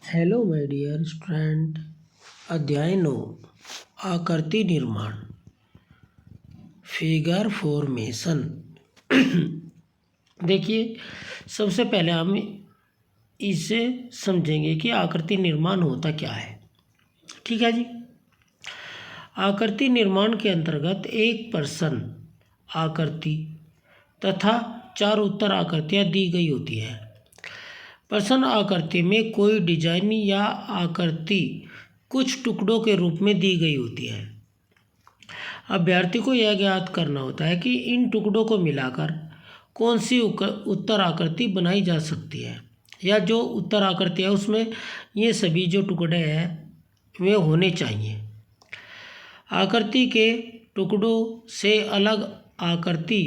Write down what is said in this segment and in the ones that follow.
Hello my dear student. अध्याय 9 आकृति निर्माण फिगर फॉर्मेशन। देखिए, सबसे पहले हम इसे समझेंगे कि आकृति निर्माण होता क्या है। ठीक है जी। आकृति निर्माण के अंतर्गत एक प्रश्न आकृति तथा 4 उत्तर आकृतियाँ दी गई होती है। प्रश्न आकृति में कोई डिजाइन या आकृति कुछ टुकड़ों के रूप में दी गई होती है। अभ्यर्थी को यह ज्ञात करना होता है कि इन टुकड़ों को मिलाकर कौन सी उत्तर आकृति बनाई जा सकती है, या जो उत्तर आकृति है उसमें ये सभी जो टुकड़े हैं वे होने चाहिए। आकृति के टुकड़ों से अलग आकृति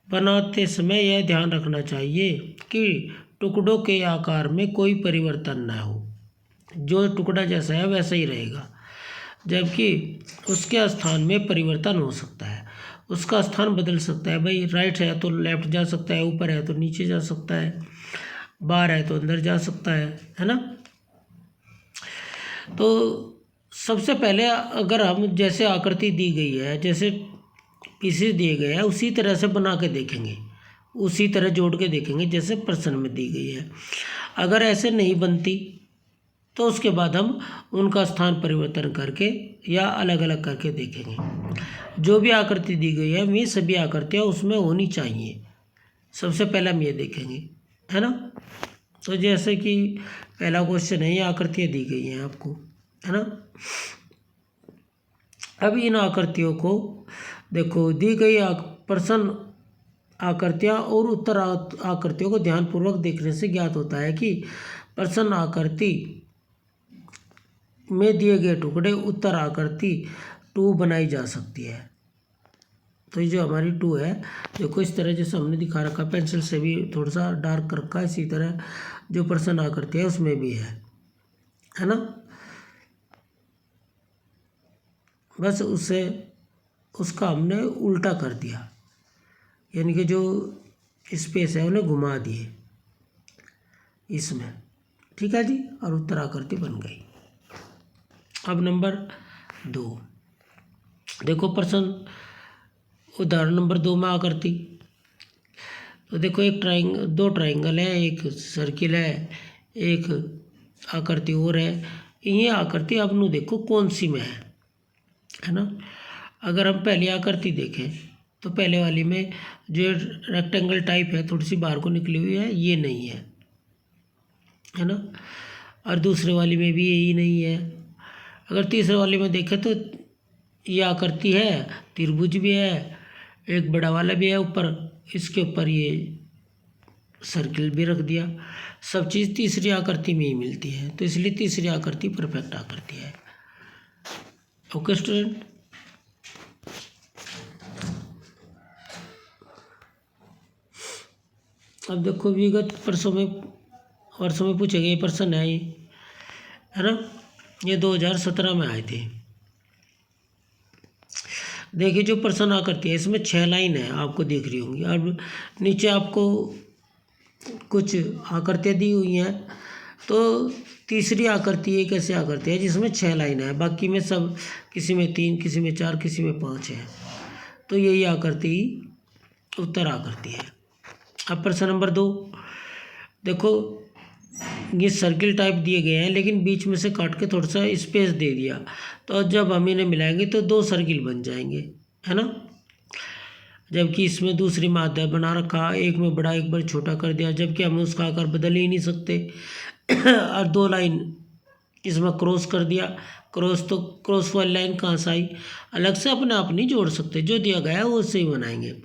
बनाते समय यह ध्यान रखना चाहिए कि टुकड़ों के आकार में कोई परिवर्तन न हो। जो टुकड़ा जैसा है वैसा ही रहेगा, जबकि उसके स्थान में परिवर्तन हो सकता है। उसका स्थान बदल सकता है। भाई, राइट है तो लेफ्ट जा सकता है, ऊपर है तो नीचे जा सकता है, बाहर है तो अंदर जा सकता है ना। तो सबसे पहले अगर हम जैसे आकृति दी गई है, जैसे पीसेस दिए गए हैं, उसी तरह से बना के देखेंगे, उसी तरह जोड़ के देखेंगे जैसे प्रश्न में दी गई है। अगर ऐसे नहीं बनती तो उसके बाद हम उनका स्थान परिवर्तन करके या अलग अलग करके देखेंगे। जो भी आकृति दी गई है वे सभी आकृतियाँ उसमें होनी चाहिए। सबसे पहले हम ये देखेंगे, है ना। तो जैसे कि पहला क्वेश्चन है, ये आकृतियाँ दी गई हैं आपको, है ना। अब इन आकृतियों को देखो, दी गई प्रश्न आकृतियाँ और उत्तर आकृतियों को ध्यानपूर्वक देखने से ज्ञात होता है कि प्रश्न आकृति में दिए गए टुकड़े उत्तर आकृति 2 बनाई जा सकती है। तो ये जो हमारी 2 है, देखो इस तरह जैसे हमने दिखा रखा, पेंसिल से भी थोड़ा सा डार्क रखा है, इसी तरह जो प्रश्न आकृति है उसमें भी है ना। बस उसका हमने उल्टा कर दिया, यानी कि जो स्पेस है उन्हें घुमा दिए इसमें। ठीक है जी, और उत्तर आकृति बन गई। अब नंबर 2 देखो, प्रश्न उदाहरण नंबर 2 में आकृति। तो देखो, दो ट्राइंगल है, एक सर्किल है, एक आकृति और है। ये आकृति अब देखो कौन सी में है ना। अगर हम पहली आकृति देखें तो पहले वाली में जो रेक्टेंगल टाइप है, थोड़ी सी बाहर को निकली हुई है, ये नहीं है ना। और दूसरे वाली में भी यही नहीं है। अगर तीसरे वाले में देखें तो ये आकृति है, त्रिभुज भी है, एक बड़ा वाला भी है ऊपर, इसके ऊपर ये सर्किल भी रख दिया। सब चीज़ तीसरी आकृति में ही मिलती है, तो इसलिए तीसरी आकृति परफेक्ट आकृति है। Okay student. अब देखो, विगत वर्षों में पूछे गए प्रश्न है, है ना। ये 2017 में आए थे। देखिए, जो प्रश्न आकृति है इसमें 6 लाइन है, आपको दिख रही होंगी। अब नीचे आपको कुछ आकृतियाँ दी हुई हैं। तो तीसरी आकृति एक ऐसी आकृति है जिसमें 6 लाइन है, बाकी में सब किसी में 3, किसी में 4, किसी में 5 है। तो यही आकृति उत्तर आकृति है। अब प्रश्न नंबर 2 देखो, ये सर्किल टाइप दिए गए हैं, लेकिन बीच में से काट के थोड़ा सा स्पेस दे दिया, तो जब हम इन्हें मिलाएंगे तो 2 सर्किल बन जाएंगे, है ना। जबकि इसमें दूसरी मात्रा बना रखा, एक में बड़ा एक बार छोटा कर दिया, जबकि हम उसका आकार बदल ही नहीं सकते। और 2 लाइन इसमें क्रॉस कर दिया। क्रॉस वाली लाइन कहाँ से आई, अलग से अपने आप नहीं जोड़ सकते, जो दिया गया है वो उससे ही बनाएंगे।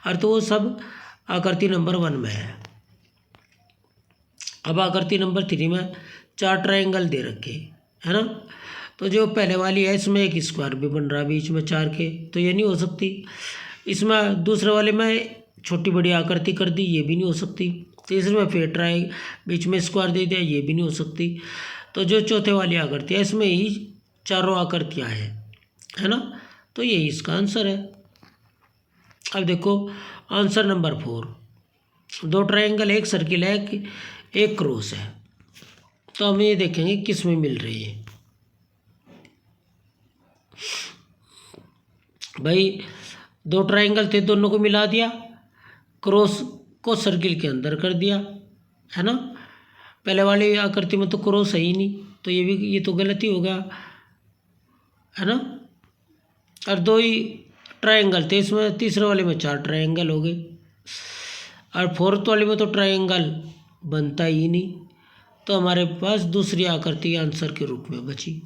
और तो वो सब आकृति नंबर 1 में है। अब आकृति नंबर 3 में 4 ट्रायंगल दे रखे, है ना। तो जो पहले वाली है इसमें एक स्क्वायर भी बन रहा है बीच में 4 के, तो ये नहीं हो सकती। इसमें दूसरे वाले में छोटी बड़ी आकृति कर दी, ये भी नहीं हो सकती। तीसरे में फिर बीच में स्क्वायर दे दिया, ये भी नहीं हो सकती। तो जो चौथे वाली आकृति है इसमें ही 4 आकृतियाँ हैं, है ना। तो यही इसका आंसर है। अब देखो आंसर नंबर 4, 2 ट्रायंगल, एक सर्किल है, एक क्रॉस है। तो हम ये देखेंगे किस में मिल रही है। भाई दो ट्रायंगल थे, दोनों को मिला दिया, क्रॉस को सर्किल के अंदर कर दिया, है ना। पहले वाली आकृति में तो क्रॉस है ही नहीं, तो ये तो गलती हो गया, है ना। और दो ही ट्रायंगल थे इसमें, तीसरे वाले में 4 ट्रायंगल हो गए, और फोर्थ वाले में तो ट्रायंगल बनता ही नहीं, तो हमारे पास दूसरी आकृति आंसर के रूप में बची।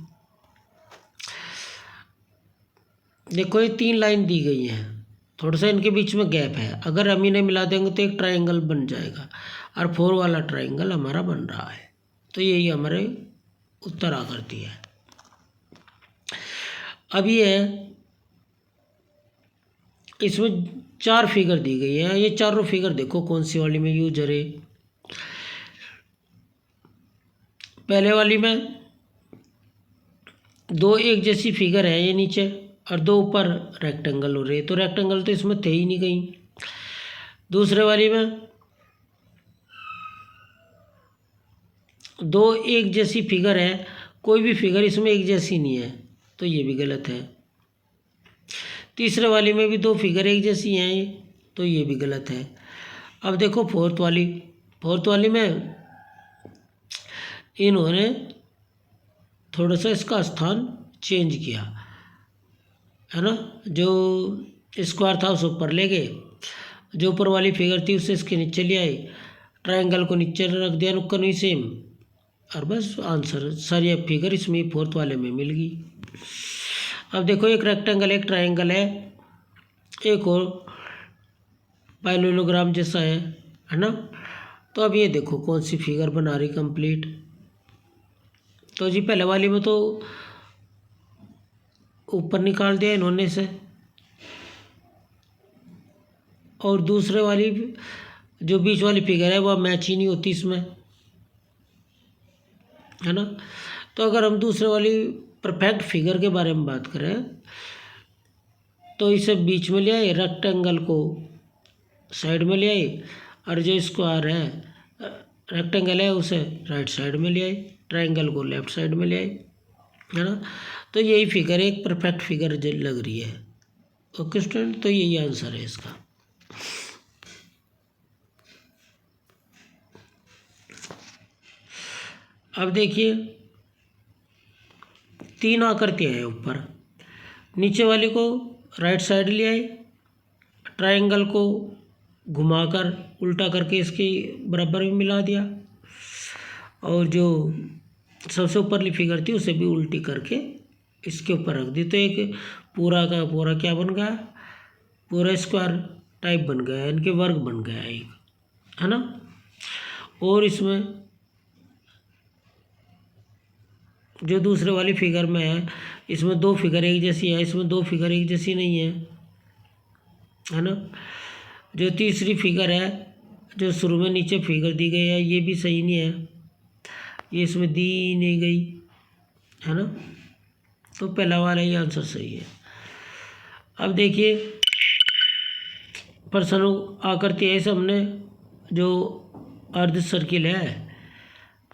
देखो ये 3 लाइन दी गई हैं, थोड़ा सा इनके बीच में गैप है, अगर हम इन्हें मिला देंगे तो एक ट्रायंगल बन जाएगा, और 4 वाला ट्रायंगल हमारा बन रहा है, तो यही हमारे उत्तर आकृति है। अब ये है, इसमें 4 फिगर दी गई है, ये चारों फिगर देखो कौन सी वाली में यूज है। पहले वाली में 2 एक जैसी फिगर है ये नीचे, और 2 ऊपर रेक्टेंगल हो रहे, तो रेक्टेंगल तो इसमें थे ही नहीं कहीं। दूसरे वाली में 2 एक जैसी फिगर है, कोई भी फिगर इसमें एक जैसी नहीं है, तो ये भी गलत है। तीसरे वाली में भी 2 फिगर एक जैसी हैं, तो ये भी गलत है। अब देखो फोर्थ वाली में इन्होंने थोड़ा सा इसका स्थान चेंज किया, है ना। जो स्क्वायर था उसे ऊपर ले गए, जो ऊपर वाली फिगर थी उसे इसके नीचे ले आए, ट्रायंगल को नीचे रख दिया, नुक्कड़ नहीं सेम, और बस आंसर सारी फिगर इसमें फोर्थ वाले में मिल गई। अब देखो एक रेक्टेंगल एक ट्रायंगल है, एक और पैरेललोग्राम जैसा है ना। तो अब ये देखो कौन सी फिगर बना रही कंप्लीट। तो जी पहले वाली में तो ऊपर निकाल दिया इन्होंने से, और दूसरे वाली जो बीच वाली फिगर है वह मैच ही नहीं होती इसमें, है ना। तो अगर हम दूसरे वाली परफेक्ट फिगर के बारे में बात करें तो इसे बीच में ले आए, रेक्टेंगल को साइड में ले आए, और जो स्क्वायर है रेक्टेंगल है उसे राइट साइड में ले आए, ट्रायंगल को लेफ्ट साइड में ले आए, है ना। तो यही फिगर एक परफेक्ट फिगर लग रही है। ओके स्टूडेंट, तो यही आंसर है इसका। अब देखिए 3 आकृतियाँ हैं ऊपर, नीचे वाले को राइट साइड ले आए, ट्रायंगल को घुमाकर उल्टा करके इसके बराबर में मिला दिया, और जो सबसे ऊपरली फिगर थी उसे भी उल्टी करके इसके ऊपर रख दी, तो एक पूरा का पूरा क्या बन गया, पूरा स्क्वायर टाइप बन गया, इनके वर्ग बन गया एक, है ना। और इसमें जो दूसरे वाली फिगर में है, इसमें 2 फिगर एक जैसी है, इसमें 2 फिगर एक जैसी नहीं है ना। जो तीसरी फिगर है जो शुरू में नीचे फिगर दी गई है ये भी सही नहीं है, ये इसमें दी नहीं गई, है ना। तो पहला वाला ही आंसर सही है। अब देखिए प्रश्न आकृति है, हमने जो अर्ध सर्किल है,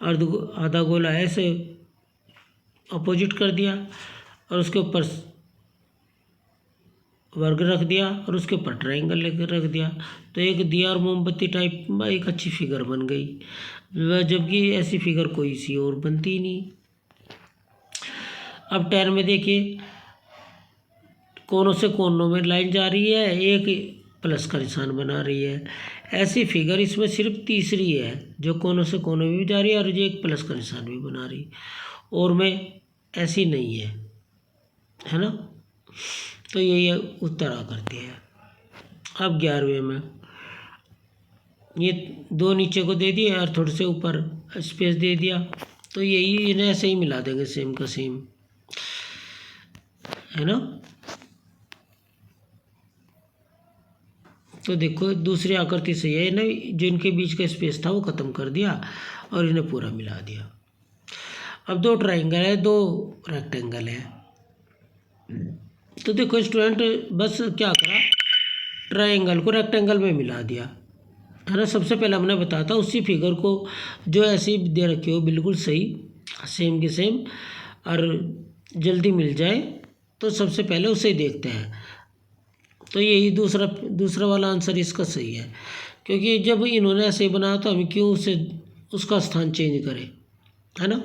अर्ध आधा गोला है, इसे अपोजिट कर दिया और उसके ऊपर वर्ग रख दिया और उसके ऊपर ट्रायंगल लेकर रख दिया, तो एक दिया और मोमबत्ती टाइप एक अच्छी फिगर बन गई, जबकि ऐसी फिगर कोई सी और बनती ही नहीं। अब 10 में देखिए कोनों से कोनों में लाइन जा रही है, एक प्लस का निशान बना रही है। ऐसी फिगर इसमें सिर्फ तीसरी है जो कोनों से कोनों में भी जा रही है और जो एक प्लस का निशान भी बना रही, और में ऐसी नहीं है ना। तो यही उत्तर आकृति है। अब 11वें में ये 2 नीचे को दे दिए और थोड़े से ऊपर स्पेस दे दिया, तो यही इन्हें ऐसे ही मिला देंगे सेम का सेम, है ना। तो देखो दूसरी आकृति सही है, इन्हें जो इनके बीच का स्पेस था वो ख़त्म कर दिया और इन्हें पूरा मिला दिया। अब 2 ट्रायंगल है, 2 रेक्टेंगल है, तो देखो स्टूडेंट बस क्या करा, ट्रायंगल को रेक्टेंगल में मिला दिया, है ना। सबसे पहले हमने बताया था उसी फिगर को जो ऐसी दे रखी हो बिल्कुल सही सेम के सेम और जल्दी मिल जाए तो सबसे पहले उसे ही देखते हैं। तो यही दूसरा वाला आंसर इसका सही है, क्योंकि जब इन्होंने ऐसे बनाया तो हम क्यों उसका स्थान चेंज करें, है ना।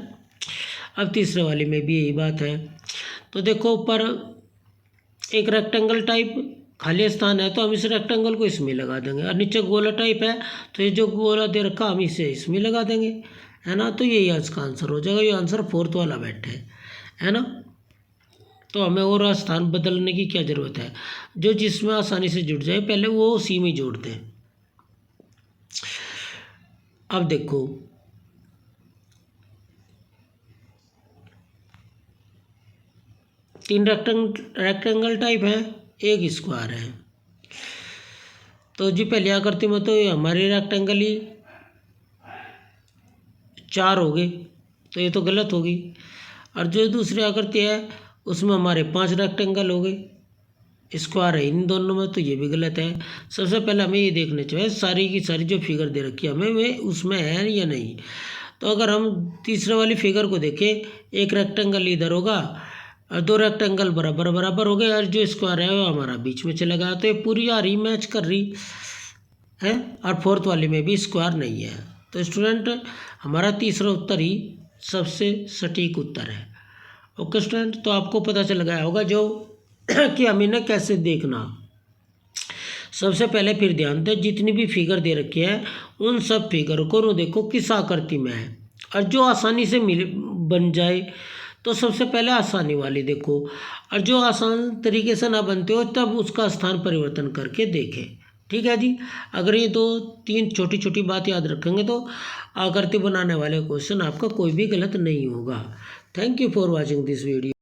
अब तीसरे वाले में भी यही बात है। तो देखो ऊपर एक रेक्टेंगल टाइप खाली स्थान है तो हम इस रेक्टेंगल को इसमें लगा देंगे, और नीचे गोला टाइप है तो ये जो गोला दे रखा हम इसे इसमें लगा देंगे, है ना। तो यही आज का आंसर हो जाएगा। ये आंसर फोर्थ वाला बैठे है ना। तो हमें और स्थान बदलने की क्या ज़रूरत है, जो जिसमें आसानी से जुड़ जाए पहले वो उसी में जोड़ दें। अब देखो तीन रेक्टेंगल टाइप है, एक स्क्वायर है। तो जी पहली आकृति में तो हमारी रेक्टेंगल ही 4 हो गए, तो ये तो गलत होगी। और जो दूसरी आकृति है उसमें हमारे 5 रेक्टेंगल हो गए, स्क्वायर है इन दोनों में, तो ये भी गलत है। सबसे पहले हमें ये देखना चाहिए सारी की सारी जो फिगर दे रखी है हमें वे उसमें है या नहीं। तो अगर हम तीसरे वाली फिगर को देखें, एक रेक्टेंगल इधर होगा और 2 रेक्टेंगल बराबर बराबर हो गए, और जो स्क्वायर है वो हमारा बीच में चला गया, तो ये पूरी आ रही मैच कर रही है। और फोर्थ वाले में भी स्क्वायर नहीं है। तो स्टूडेंट हमारा तीसरा उत्तर ही सबसे सटीक उत्तर है। ओके स्टूडेंट, तो आपको पता चल गया होगा जो कि हमें इन्हें कैसे देखना। सबसे पहले फिर ध्यान दें जितनी भी फिगर दे रखी है उन सब फिगर को देखो किस आकृति में है, और जो आसानी से बन जाए तो सबसे पहले आसानी वाली देखो, और जो आसान तरीके से ना बनते हो तब उसका स्थान परिवर्तन करके देखें। ठीक है जी। अगर ये 2-3 छोटी छोटी बात याद रखेंगे तो आकृति बनाने वाले क्वेश्चन आपका कोई भी गलत नहीं होगा। Thank you for watching this video.